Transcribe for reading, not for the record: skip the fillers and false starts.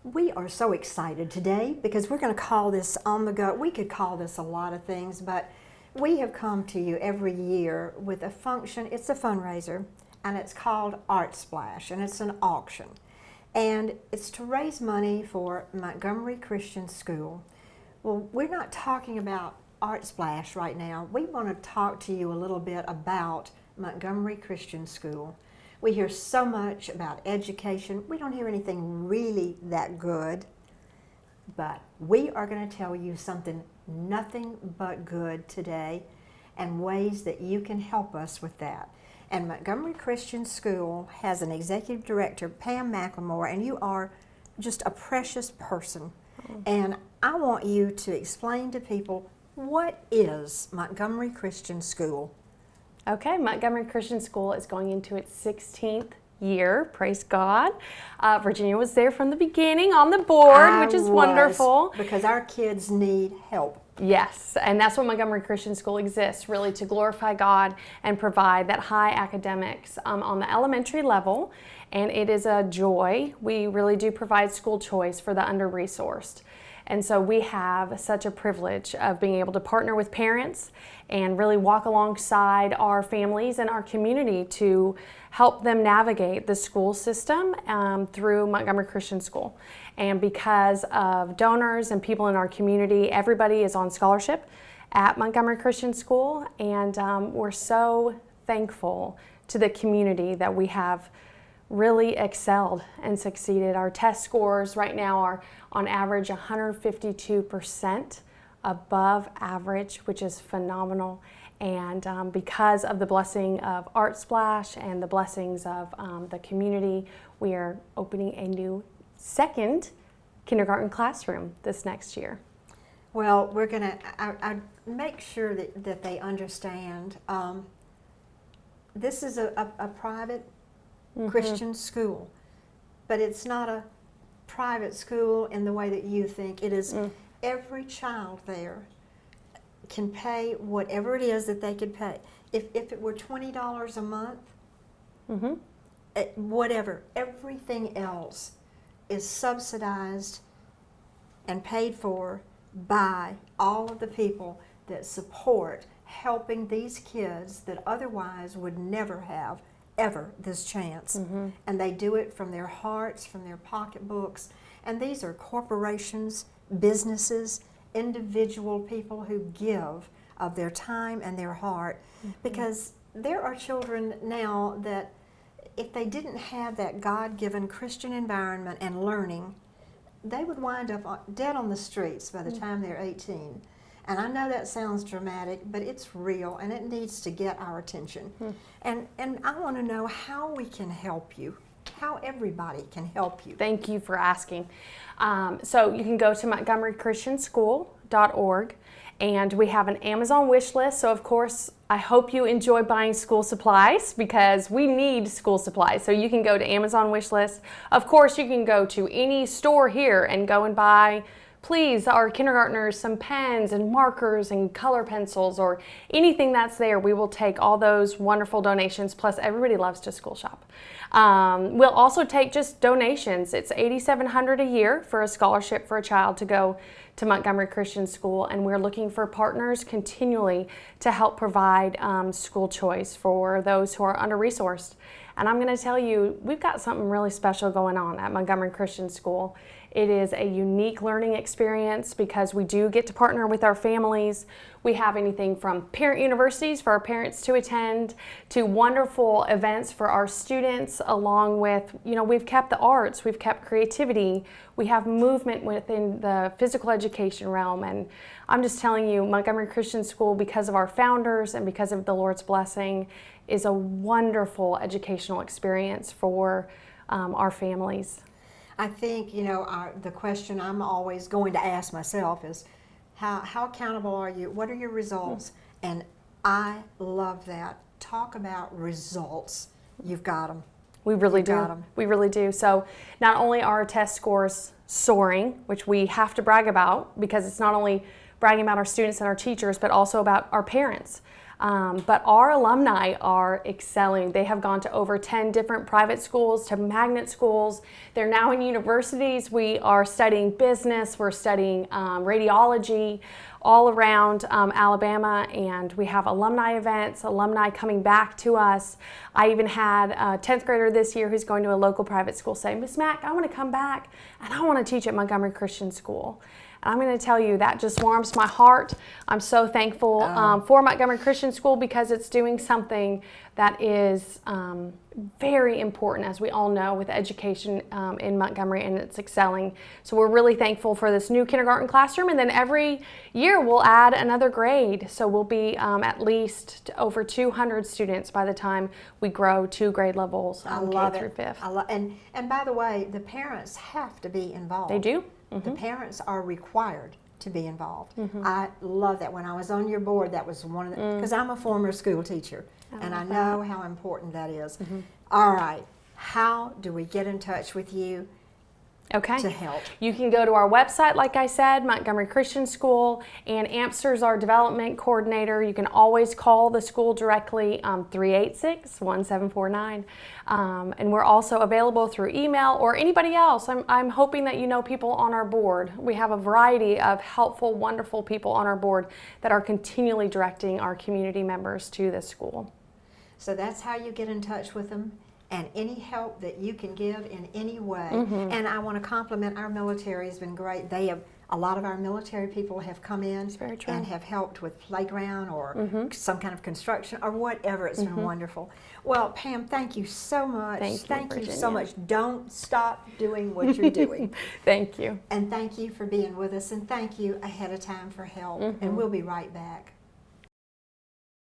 We are so excited today because we're going to call this On the Go. We could call this a lot of things, but we have come to you every year with a function. It's a fundraiser, and it's called Art Splash, and it's an auction. And it's to raise money for Montgomery Christian School. Well, we're not talking about Art Splash right now. We want to talk to you a little bit about Montgomery Christian School. We hear so much about education. We don't hear anything really that good, but we are going to tell you something nothing but good today and ways that you can help us with that. And Montgomery Christian School has an executive director, Pam McLemore, and you are just a precious person. And I want you to explain to people, what is Montgomery Christian School? Okay, Montgomery Christian School is going into its 16th year, praise God. Virginia was there from the beginning on the board, which is wonderful. Because our kids need help. Yes, and that's what Montgomery Christian School exists, really to glorify God and provide that high academics on the elementary level, and it is a joy. We really do provide school choice for the under-resourced. And so we have such a privilege of being able to partner with parents and really walk alongside our families and our community to help them navigate the school system through Montgomery Christian School. And because of donors and people in our community, everybody is on scholarship at Montgomery Christian School, and we're so thankful to the community that we have really excelled and succeeded. Our test scores right now are on average 152% above average, which is phenomenal. And because of the blessing of Art Splash and the blessings of the community, we are opening a new second kindergarten classroom this next year. Well, we're going to I make sure that they understand this is a private Christian school, but it's not a private school in the way that you think. It is every child there can pay whatever it is that they could pay. If it were $20 a month, whatever, everything else is subsidized and paid for by all of the people that support helping these kids that otherwise would never have ever this chance. And they do it from their hearts, from their pocketbooks. And these are corporations, businesses, individual people who give of their time and their heart. Because there are children now that if they didn't have that God-given Christian environment and learning, they would wind up dead on the streets by the time they're 18. And I know that sounds dramatic, but it's real, and it needs to get our attention. And I want to know how we can help you, how everybody can help you. Thank you for asking. So you can go to montgomerychristianschool.org, and we have an Amazon wish list. So of course, I hope you enjoy buying school supplies because we need school supplies. So you can go to Amazon wish list. Of course, you can go to any store here and go and buy, please, our kindergartners, some pens and markers and color pencils or anything that's there. We will take all those wonderful donations, plus everybody loves to school shop. We'll also take just donations. It's $8,700 a year for a scholarship for a child to go to Montgomery Christian School, and we're looking for partners continually to help provide school choice for those who are under-resourced. And I'm going to tell you, we've got something really special going on at Montgomery Christian School. It is a unique learning experience because we do get to partner with our families. We have anything from parent universities for our parents to attend to wonderful events for our students, along with, we've kept the arts, we've kept creativity, we have movement within the physical education realm. And I'm just telling you, Montgomery Christian School, because of our founders and because of the Lord's blessing, is a wonderful educational experience for our families. I think, the question I'm always going to ask myself is, how accountable are you? What are your results? And I love that. Talk about results. You've got them. We really do. We really do. So not only are our test scores soaring, which we have to brag about because it's not only bragging about our students and our teachers, but also about our parents. But our alumni are excelling. They have gone to over 10 different private schools, to magnet schools. They're now in universities. We are studying business, we're studying radiology all around Alabama, and we have alumni events, alumni coming back to us. I even had a 10th grader this year who's going to a local private school say, Miss Mack, I want to come back and I want to teach at Montgomery Christian School. I'm going to tell you, that just warms my heart. I'm so thankful for Montgomery Christian School because it's doing something that is very important, as we all know, with education in Montgomery, and it's excelling. So we're really thankful for this new kindergarten classroom, and then every year we'll add another grade. So we'll be at least over 200 students by the time we grow 2 grade levels, I love K through it. 5th. And by the way, the parents have to be involved. They do. The parents are required to be involved. I love that. When I was on your board, that was one of the, because I'm a former school teacher, and I know how important that is. All right, how do we get in touch with you to help? You can go to our website, like I said, Montgomery Christian School, and Amster's our development coordinator. You can always call the school directly, 386-1749. And we're also available through email or anybody else. I'm hoping that you know people on our board. We have a variety of helpful, wonderful people on our board that are continually directing our community members to this school. So that's how you get in touch with them, and any help that you can give in any way. And I want to compliment our military. Has been great. They have, a lot of our military people have come in and have helped with playground or some kind of construction or whatever. It's been wonderful. Well, Pam, thank you so much. Thank you so much. Don't stop doing what you're doing. Thank you. And thank you for being with us, and thank you ahead of time for help. And we'll be right back.